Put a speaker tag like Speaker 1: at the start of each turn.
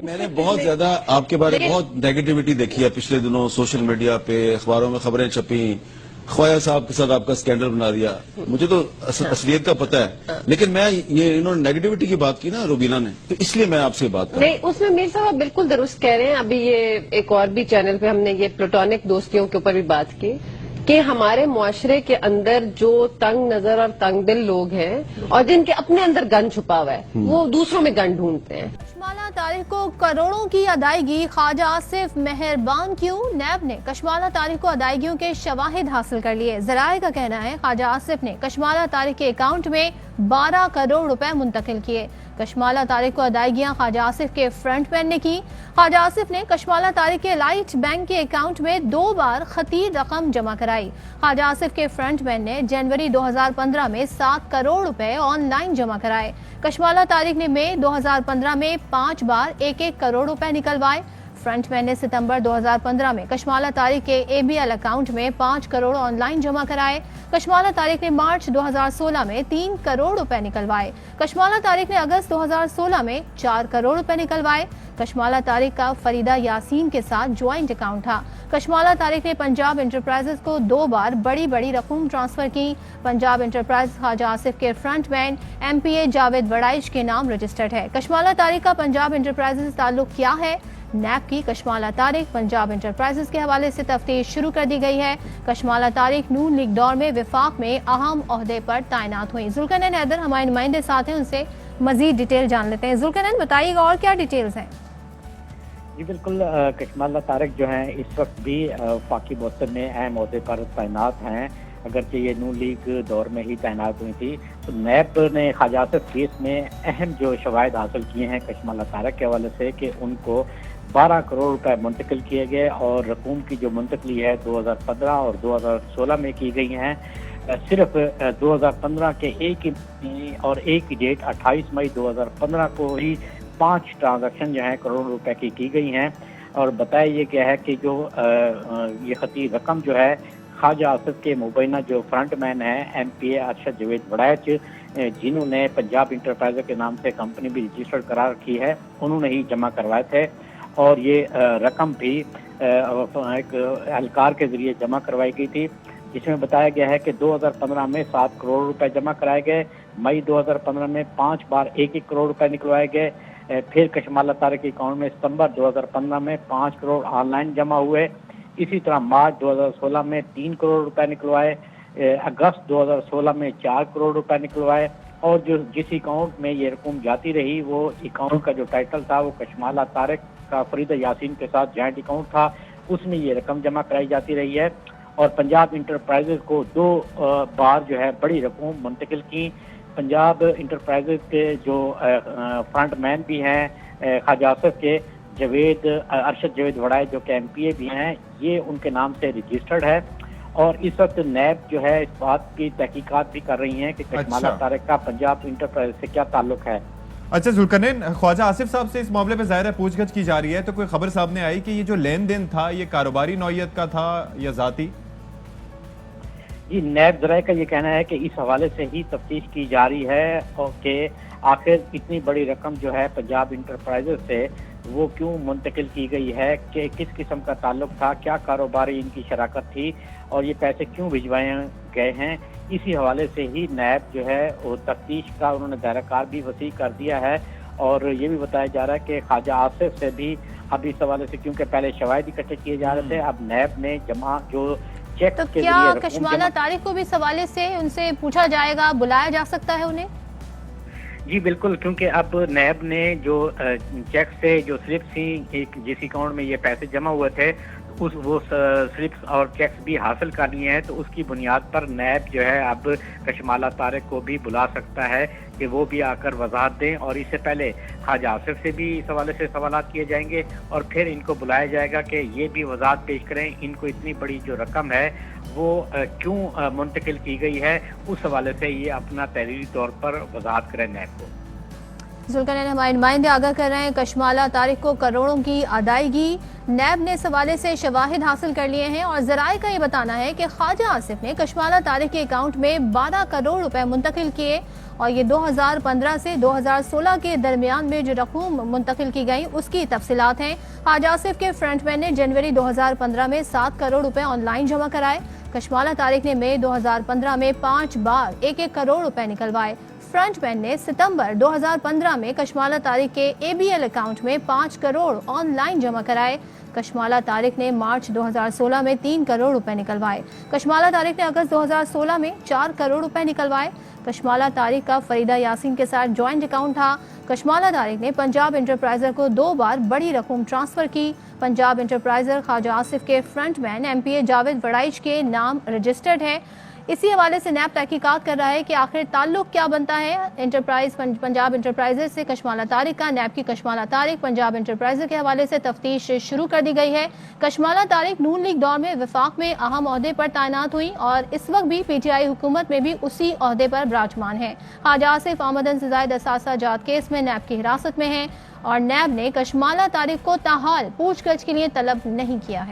Speaker 1: میں نے بہت زیادہ آپ کے بارے میں بہت نیگیٹیوٹی دیکھی ہے پچھلے دنوں، سوشل میڈیا پہ، اخباروں میں خبریں چھپی، خواجہ صاحب کے ساتھ آپ کا سکینڈل بنا دیا. مجھے تو اصلیت کا پتہ ہے، لیکن میں یہ انہوں نے نیگیٹیوٹی کی بات کی نا روبینہ نے، تو اس لیے میں آپ سے بات کر رہا ہوں.
Speaker 2: نہیں، اس میں میر صاحب بالکل درست کہہ رہے ہیں. ابھی یہ ایک اور بھی چینل پہ ہم نے یہ پلوٹونک دوستیوں کے اوپر بھی بات کی کہ ہمارے معاشرے کے اندر جو تنگ نظر اور تنگ دل لوگ ہیں اور جن کے اپنے اندر گن چھپا ہوا ہے، وہ دوسروں میں گن ڈھونڈتے ہیں.
Speaker 3: کشمالہ طارق کو کروڑوں کی ادائیگی، خواجہ آصف مہربان کیوں؟ نیب نے کشمالہ طارق کو ادائیگیوں کے شواہد حاصل کر لیے. ذرائع کا کہنا ہے خواجہ آصف نے کشمالہ طارق کے اکاؤنٹ میں 12 کروڑ روپے منتقل کیے. کشمالہ طارق کو ادائیگیاں خواجہ آصف کے فرنٹ مین نے کی. خواجہ آصف نے کشمالہ طارق کے لائٹ بینک کے اکاؤنٹ میں 2 بار خطیر رقم جمع کرائی. خواجہ آصف کے فرنٹ مین نے جنوری 2015 میں 7 کروڑ روپے آن لائن جمع کرائے. کشمالہ طارق نے مئی 2015 میں 5 بار 1-1 کروڑ روپے نکلوائے. فرنٹ مین نے ستمبر 2015 میں کشمالہ طارق کے ABL اکاؤنٹ میں 5 کروڑ آن لائن جمع کرائے. کشمالہ طارق نے مارچ 2016 میں 3 کروڑ روپے نکلوائے. کشمالہ طارق نے اگست 2016 میں 4 کروڑ روپے نکلوائے. کشمالہ طارق کا فریدہ یاسین کے ساتھ جوائنٹ اکاؤنٹ تھا. کشمالہ طارق نے پنجاب انٹرپرائزز کو 2 بار بڑی رقم ٹرانسفر کی. پنجاب انٹرپرائز خواجہ آصف کے فرنٹ مین MPA جاوید وڑائچ کے نام رجسٹرڈ ہے. کشمالہ طارق کا پنجاب انٹرپرائزز تعلق کیا ہے؟ نیب کی کشمالہ طارق پنجاب انٹرپرائزز کے حوالے سے تفتیش شروع کر دی گئی ہے. کشمالہ طارق نون لیگ دور میں وفاق میں اہم عہدے پر تعینات ہوئی. ذوالقرنین حیدر ہمارے نمائندے ساتھ ہیں، ان سے مزید ڈیٹیل جان لیتے ہیں. ذوالقرنین بتائیے گا اور کیا ڈیٹیلز ہیں؟
Speaker 4: جی بالکل، کشمالہ طارق جو ہیں اس وقت بھی وفاقی موثر میں اہم عہدے پر تعینات ہیں. اگرچہ یہ نون لیگ دور میں ہی تعینات ہوئی تھی، تو نیب نے خواجہ آصف کیس میں اہم جو شواہد حاصل کیے ہیں کشمالہ طارق کے حوالے سے کہ ان کو 12 کروڑ روپے منتقل کیے گئے، اور رقوم کی جو منتقلی ہے 2015 اور 2016 میں کی گئی ہیں. صرف 2015 کے ایک ہی ڈیٹ 28 مئی 2015 کو ہی 5 ٹرانزیکشن جو ہیں کروڑ روپے کی گئی ہیں. اور بتایا یہ گیا ہے کہ جو یہ خطیر رقم جو ہے خواجہ آصف کے مبینہ جو فرنٹ مین ہیں MPA ارشد جاوید وڑائچ، جنہوں نے پنجاب انٹرپرائز کے نام سے کمپنی بھی رجسٹر کرا رکھی ہے، انہوں نے ہی جمع کروائے تھے. اور یہ رقم بھی ایک اہلکار کے ذریعے جمع کروائی گئی تھی، جس میں بتایا گیا ہے کہ 2015 میں 7 کروڑ روپے جمع کرائے گئے. مئی 2015 میں 5 بار 1-1 کروڑ روپے نکلوائے گئے. پھر کشمالہ طارق کے اکاؤنٹ میں ستمبر 2015 میں 5 کروڑ آن لائن جمع ہوئے. اسی طرح مارچ 2016 میں 3 کروڑ روپے نکلوائے. اگست 2016 میں 4 کروڑ روپے نکلوائے. اور جس اکاؤنٹ میں یہ رقم جاتی رہی، وہ اکاؤنٹ کا جو ٹائٹل تھا وہ کشمالہ طارق کا فریدہ یاسین کے ساتھ جوائنٹ اکاؤنٹ تھا، اس میں یہ رقم جمع کرائی جاتی رہی ہے. اور پنجاب انٹرپرائزز کو 2 بار جو ہے بڑی رقم منتقل کی. پنجاب انٹرپرائزز کے جو فرنٹ مین بھی ہیں خواجہ آصف کے، ارشد جاوید وڑائچ جو کہ MPA بھی ہیں، یہ ان کے نام سے رجسٹرڈ ہے. اور اس وقت نیب جو ہے اس بات کی تحقیقات بھی کر رہی ہیں کہ کشمالہ طارق کا پنجاب انٹرپرائز سے کیا تعلق ہے.
Speaker 5: اچھا ذوالقرنین، خواجہ آصف صاحب سے اس معاملے پہ ظاہر ہے پوچھ گچھ کی جا رہی ہے، تو کوئی خبر سامنے آئی کہ یہ جو لین دین تھا یہ کاروباری نوعیت کا تھا یا ذاتی؟
Speaker 4: جی، نیب ذرائع کا یہ کہنا ہے کہ اس حوالے سے ہی تفتیش کی جا رہی ہے، اور کہ آخر اتنی بڑی رقم جو ہے پنجاب انٹرپرائزز سے وہ کیوں منتقل کی گئی ہے، کہ کس قسم کا تعلق تھا، کیا کاروباری ان کی شراکت تھی، اور یہ پیسے کیوں بھجوائے گئے ہیں. اسی حوالے سے ہی نیب جو ہے وہ تفتیش کا انہوں نے دائرہ کار بھی وسیع کر دیا ہے. اور یہ بھی بتایا جا رہا ہے کہ خواجہ آصف سے بھی اب اس حوالے سے، کیونکہ پہلے شواہد اکٹھے کیے جا رہے تھے، اب نیب نے جمع جو چیک
Speaker 3: تو
Speaker 4: کے
Speaker 3: کیا
Speaker 4: ذریعے
Speaker 3: کشمالہ طارق کو بھی اس حوالے سے ان سے پوچھا جائے گا، بلایا جا سکتا ہے انہیں؟
Speaker 4: جی بالکل، کیونکہ اب نیب نے جو چیک سے جو سلپس تھیں جس اکاؤنٹ میں یہ پیسے جمع ہوئے تھے، وہ سلپس اور چیکس بھی حاصل کر لیے ہیں. تو اس کی بنیاد پر نیب جو ہے اب کشمالہ طارق کو بھی بلا سکتا ہے کہ وہ بھی آ کر وضاحت دیں. اور اس سے پہلے خواجہ آصف سے بھی اس حوالے سے سوالات کیے جائیں گے، اور پھر ان کو بلایا جائے گا کہ یہ بھی وضاحت پیش کریں ان کو اتنی بڑی جو رقم ہے وہ کیوں منتقل کی گئی ہے. اس حوالے سے یہ اپنا تحریری طور پر وضاحت کریں نیب کو.
Speaker 3: ذوالقرنین ہمارے نمائندے آگاہ کر رہے ہیں کشمالہ طارق کو کروڑوں کی ادائیگی، نیب نے اس حوالے سے شواہد حاصل کر لیے ہیں. اور ذرائع کا یہ بتانا ہے کہ خواجہ آصف نے کشمالہ طارق کے اکاؤنٹ میں 12 کروڑ روپے منتقل کیے. اور یہ 2015 سے 2016 کے درمیان میں جو رقوم منتقل کی گئی اس کی تفصیلات ہیں۔ خواجہ آصف کے فرنٹ مین نے جنوری 2015 میں 7 کروڑ روپے آن لائن جمع کرائے۔ کشمالہ طارق نے مئی 2015 میں 5 بار 1-1 کروڑ روپے نکلوائے۔ فرنٹ مین نے ستمبر 2015 میں کشمالہ طارق کے ABL اکاؤنٹ میں 5 کروڑ آن لائن جمع کرائے۔ کشمالہ طارق نے مارچ 2016 میں 3 کروڑ روپے نکلوائے۔ کشمالہ طارق نے اگست 2016 میں 4 کروڑ روپے نکلوائے۔ کشمالہ طارق کا فریدہ یاسین کے ساتھ جوائنٹ اکاؤنٹ تھا۔ کشمالہ طارق نے پنجاب انٹرپرائزر کو 2 بار بڑی رقم ٹرانسفر کی۔ پنجاب انٹرپرائزر خواجہ آصف کے فرنٹ مین MPA جاوید وڑائچ کے نام رجسٹرڈ ہے۔ اسی حوالے سے نیب تحقیقات کر رہا ہے کہ آخر تعلق کیا بنتا ہے پنجاب انٹرپرائزر سے کشمالہ طارق کا۔ نیب کی کشمالہ طارق پنجاب انٹرپرائزر کے حوالے سے تفتیش شروع کر دی گئی ہے۔ کشمالہ طارق نون لیگ دور میں وفاق میں اہم عہدے پر تعینات ہوئی اور اس وقت بھی PTI حکومت میں بھی اسی عہدے پر براجمان ہے۔ خواجہ آصف آمدن سے زائد اثاثہ جات کیس میں نیب کی حراست میں ہیں اور نیب نے کشمالہ طارق کو تاحال پوچھ گچھ کے لیے طلب نہیں کیا ہے۔